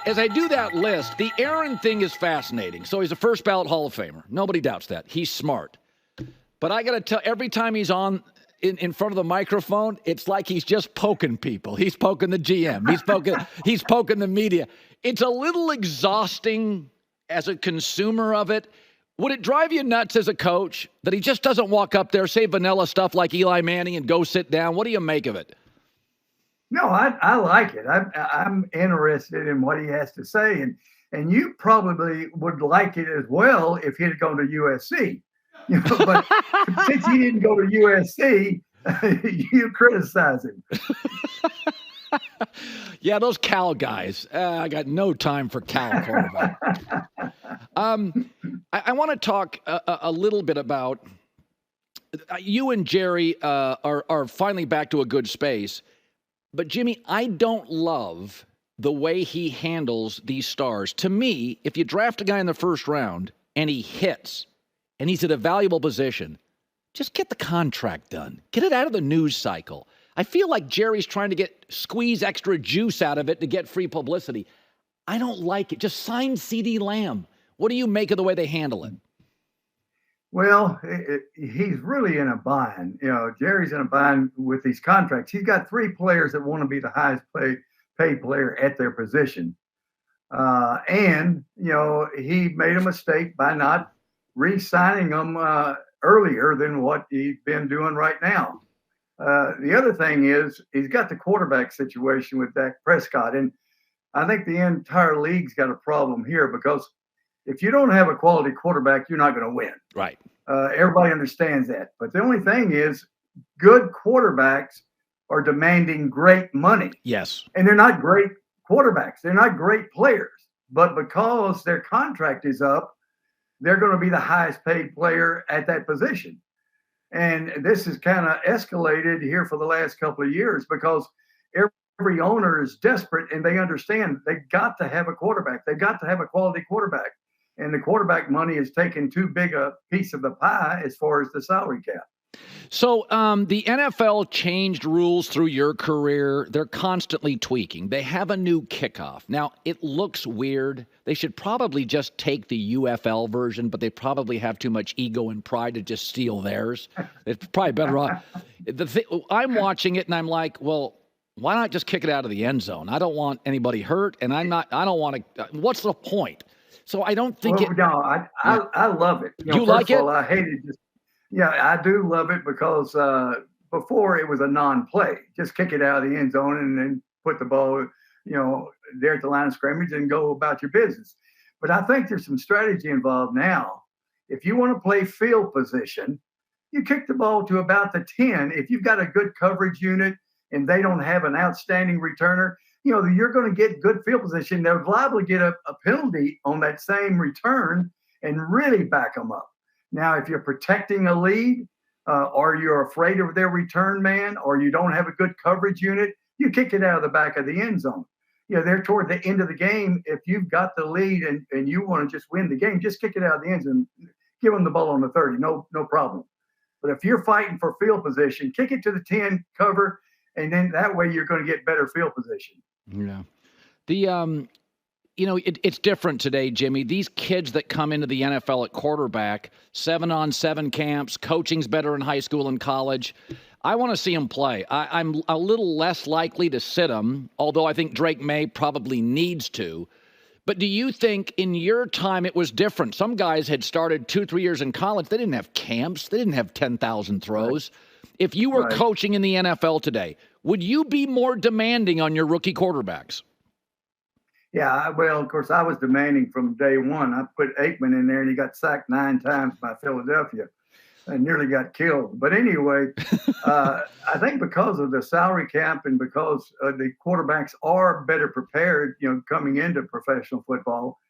As I do that list, the Aaron thing is fascinating. So he's a first ballot Hall of Famer. Nobody doubts that. He's smart. But I got to tell, every time he's on in front of the microphone, it's like he's just poking people. He's poking the GM. He's poking the media. It's a little exhausting as a consumer of it. Would it drive you nuts as a coach that he just doesn't walk up there, say vanilla stuff like Eli Manning and go sit down? What do you make of it? No, I like it. I'm interested in what he has to say, and you probably would like it as well if he had gone to USC. But since he didn't go to USC, you criticize him. Yeah, those Cal guys. I got no time for Cal quarterback. I want to talk a little bit about you and Jerry are finally back to a good space. But, Jimmy, I don't love the way he handles these stars. To me, if you draft a guy in the first round and he hits and he's at a valuable position, just get the contract done. Get it out of the news cycle. I feel like Jerry's trying to squeeze extra juice out of it to get free publicity. I don't like it. Just sign Ceedee Lamb. What do you make of the way they handle it? Well, he's really in a bind. Jerry's in a bind with these contracts. He's got 3 players that want to be the highest paid player at their position. And he made a mistake by not re-signing them earlier than what he's been doing right now. The other thing is he's got the quarterback situation with Dak Prescott. And I think the entire league's got a problem here because if you don't have a quality quarterback, you're not going to win. Right. Everybody understands that. But the only thing is good quarterbacks are demanding great money. Yes. And they're not great quarterbacks. They're not great players. But because their contract is up, they're going to be the highest paid player at that position. And this has kind of escalated here for the last couple of years because every owner is desperate and they understand they've got to have a quarterback. They've got to have a quality quarterback. And the quarterback money is taking too big a piece of the pie as far as the salary cap. So the NFL changed rules through your career. They're constantly tweaking. They have a new kickoff. Now, it looks weird. They should probably just take the UFL version, but they probably have too much ego and pride to just steal theirs. It's probably better off. I'm watching it, and I'm like, well, why not just kick it out of the end zone? I don't want anybody hurt, and I don't want to – what's the point? So I don't think I love it. You like it? All, I hated it. Yeah, I do love it because before it was a non-play. Just kick it out of the end zone and then put the ball, there at the line of scrimmage and go about your business. But I think there's some strategy involved now. If you want to play field position, you kick the ball to about the 10. If you've got a good coverage unit and they don't have an outstanding returner, you're going to get good field position. They're liable to get a penalty on that same return and really back them up. Now, if you're protecting a lead or you're afraid of their return man or you don't have a good coverage unit, you kick it out of the back of the end zone. They're toward the end of the game. If you've got the lead and you want to just win the game, just kick it out of the end zone. Give them the ball on the 30. No problem. But if you're fighting for field position, kick it to the 10, cover, and then that way you're going to get better field position. Yeah. It's different today, Jimmy. These kids that come into the NFL at quarterback, 7-on-7 camps, coaching's better in high school and college. I want to see them play. I'm a little less likely to sit them, although I think Drake May probably needs to. But do you think in your time it was different? Some guys had started 2-3 years in college. They didn't have camps. They didn't have 10,000 throws. Right. If you were coaching in the NFL today, would you be more demanding on your rookie quarterbacks? Yeah, well, of course, I was demanding from day one. I put Aikman in there, and he got sacked 9 times by Philadelphia and nearly got killed. But anyway, I think because of the salary cap and because the quarterbacks are better prepared, coming into professional football,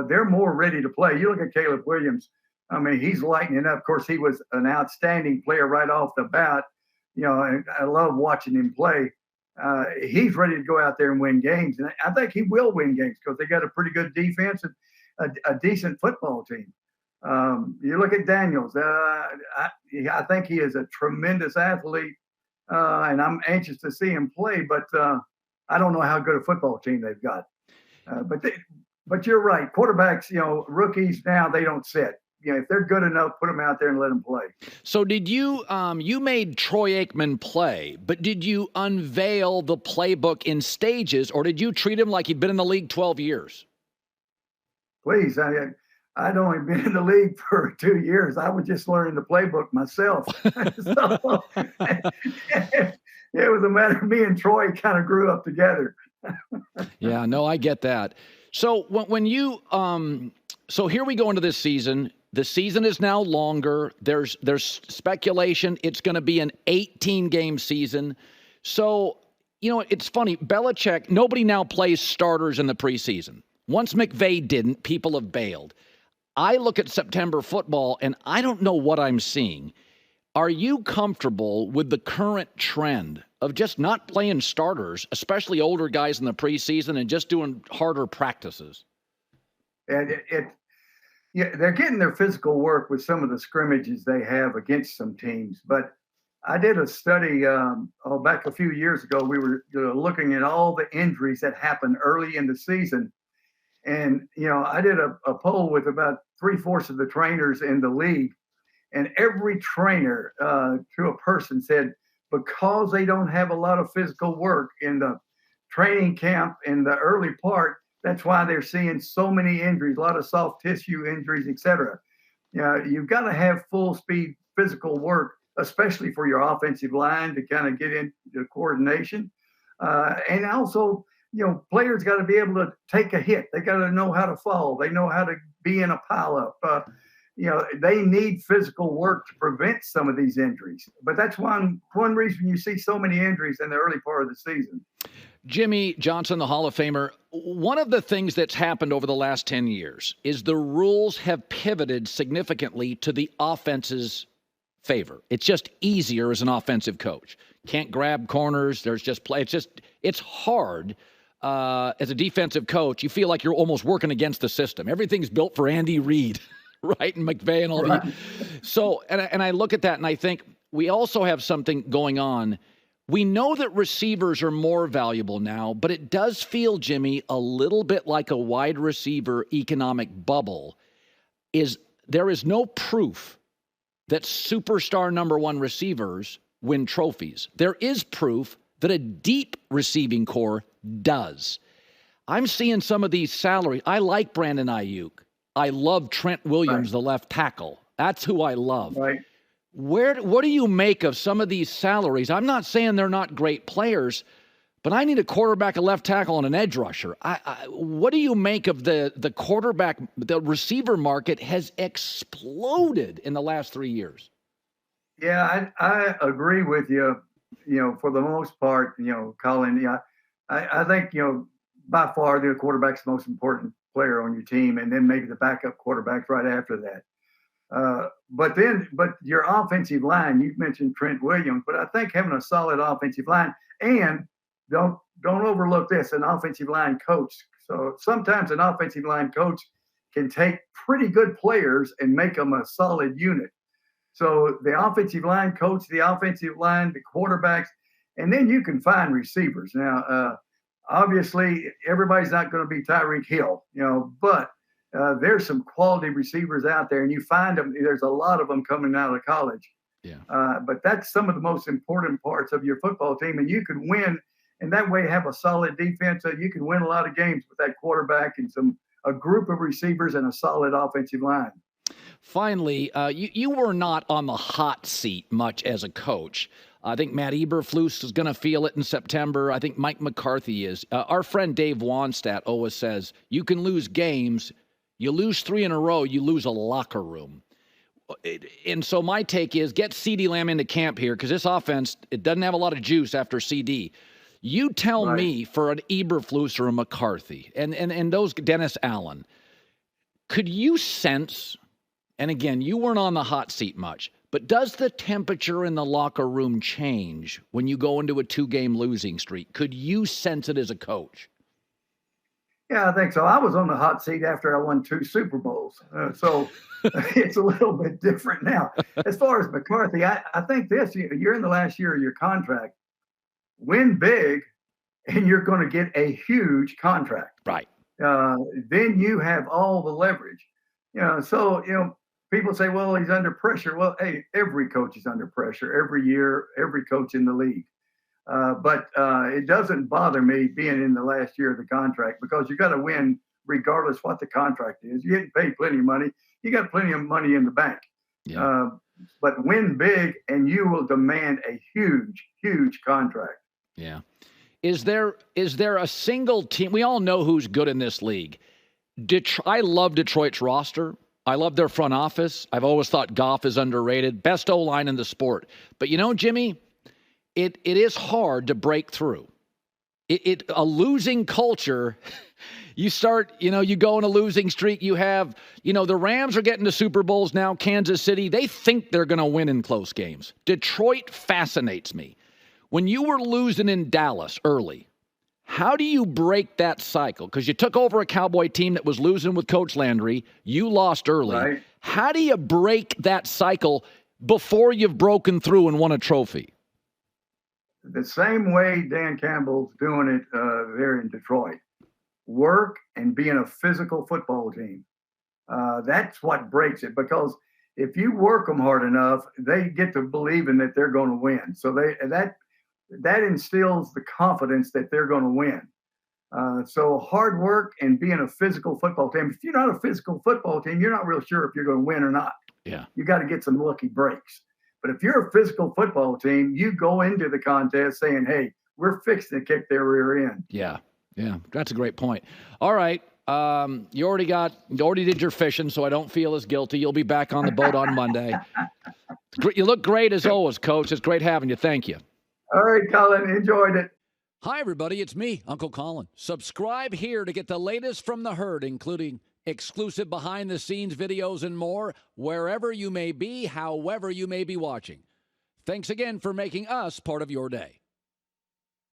they're more ready to play. You look at Caleb Williams. I mean, he's lighting it up. Of course, he was an outstanding player right off the bat. And I love watching him play. He's ready to go out there and win games. And I think he will win games because they got a pretty good defense and a decent football team. You look at Daniels. I think he is a tremendous athlete, and I'm anxious to see him play. But I don't know how good a football team they've got. But you're right. Quarterbacks, rookies now, they don't sit. If they're good enough, put them out there and let them play. So did you you made Troy Aikman play, but did you unveil the playbook in stages, or did you treat him like he'd been in the league 12 years? Please, I'd only been in the league for 2 years. I was just learning the playbook myself. So it was a matter of me and Troy kind of grew up together. Yeah, no, I get that. So when you so here we go into this season. The season is now longer. There's speculation it's going to be an 18-game season. So, it's funny. Belichick, nobody now plays starters in the preseason. Once McVay didn't, people have bailed. I look at September football, and I don't know what I'm seeing. Are you comfortable with the current trend of just not playing starters, especially older guys in the preseason, and just doing harder practices? And they're getting their physical work with some of the scrimmages they have against some teams. But I did a study back a few years ago. We were looking at all the injuries that happened early in the season. And, I did a poll with about 3/4 of the trainers in the league. And every trainer to a person said, because they don't have a lot of physical work in the training camp in the early part, that's why they're seeing so many injuries, a lot of soft tissue injuries, etc. You've got to have full speed physical work, especially for your offensive line to kind of get into coordination. And also, players got to be able to take a hit. They got to know how to fall. They know how to be in a pileup. They need physical work to prevent some of these injuries. But that's one reason you see so many injuries in the early part of the season. Jimmy Johnson, the Hall of Famer, one of the things that's happened over the last 10 years is the rules have pivoted significantly to the offense's favor. It's just easier as an offensive coach. Can't grab corners. There's just play. It's hard as a defensive coach. You feel like you're almost working against the system. Everything's built for Andy Reid, right? And McVay and all right. that. So, and I look at that and I think we also have something going on. We know that receivers are more valuable now, but it does feel, Jimmy, a little bit like a wide receiver economic bubble. There is no proof that superstar number one receivers win trophies. There is proof that a deep receiving core does. I'm seeing some of these salaries. I like Brandon Aiyuk. I love Trent Williams, right. the left tackle. That's who I love. Right. What do you make of some of these salaries? I'm not saying they're not great players, but I need a quarterback, a left tackle, and an edge rusher. What do you make of the quarterback? The receiver market has exploded in the last 3 years. Yeah, I agree with you. For the most part, Colin. Yeah, I think by far the quarterback's the most important player on your team, and then maybe the backup quarterback right after that. But your offensive line, you mentioned Trent Williams, but I think having a solid offensive line, and don't overlook this, an offensive line coach. So sometimes an offensive line coach can take pretty good players and make them a solid unit. So the offensive line coach, the offensive line, the quarterbacks, and then you can find receivers. Now, obviously, everybody's not going to be Tyreek Hill, but there's some quality receivers out there, and you find them. There's a lot of them coming out of college. Yeah. But that's some of the most important parts of your football team, and you can win, and that way have a solid defense. So you can win a lot of games with that quarterback and a group of receivers and a solid offensive line. Finally, you were not on the hot seat much as a coach. I think Matt Eberflus is going to feel it in September. I think Mike McCarthy is. Our friend Dave Wannstedt always says, you can lose games. You lose 3 in a row, you lose a locker room. And so my take is get Ceedee Lamb into camp here because this offense, it doesn't have a lot of juice after Ceedee. You tell me for an Eberflus or a McCarthy and those Dennis Allen, could you sense, and again, you weren't on the hot seat much, but does the temperature in the locker room change when you go into a 2-game losing streak? Could you sense it as a coach? Yeah, I think so. I was on the hot seat after I won 2 Super Bowls. So it's a little bit different now. As far as McCarthy, I think you're in the last year of your contract. Win big, and you're going to get a huge contract. Right. Then you have all the leverage. So people say, well, he's under pressure. Well, hey, every coach is under pressure every year, every coach in the league. But it doesn't bother me being in the last year of the contract, because you got to win regardless what the contract is. You get paid plenty of money. You got plenty of money in the bank. Yeah. But win big, and you will demand a huge, huge contract. Yeah. Is there a single team? We all know who's good in this league. I love Detroit's roster. I love their front office. I've always thought Goff is underrated. Best O-line in the sport. But Jimmy, it is hard to break through. A losing culture, you start, you go on a losing streak. You have, the Rams are getting to Super Bowls now. Kansas City, they think they're going to win in close games. Detroit fascinates me. When you were losing in Dallas early, how do you break that cycle? Because you took over a Cowboy team that was losing with Coach Landry. You lost early. Right. How do you break that cycle before you've broken through and won a trophy? The same way Dan Campbell's doing it there in Detroit. Work and being a physical football team. That's what breaks it, because if you work them hard enough, they get to believing that they're going to win. So that instills the confidence that they're going to win. So hard work and being a physical football team. If you're not a physical football team, you're not real sure if you're going to win or not. Yeah. You got to get some lucky breaks. But if you're a physical football team, you go into the contest saying, hey, we're fixing to kick their rear end. Yeah. That's a great point. All right. You already did your fishing, so I don't feel as guilty. You'll be back on the boat on Monday. You look great as always, Coach. It's great having you. Thank you. All right, Colin. Enjoyed it. Hi, everybody. It's me, Uncle Colin. Subscribe here to get the latest from the herd, including exclusive behind-the-scenes videos and more, wherever you may be, however you may be watching. Thanks again for making us part of your day.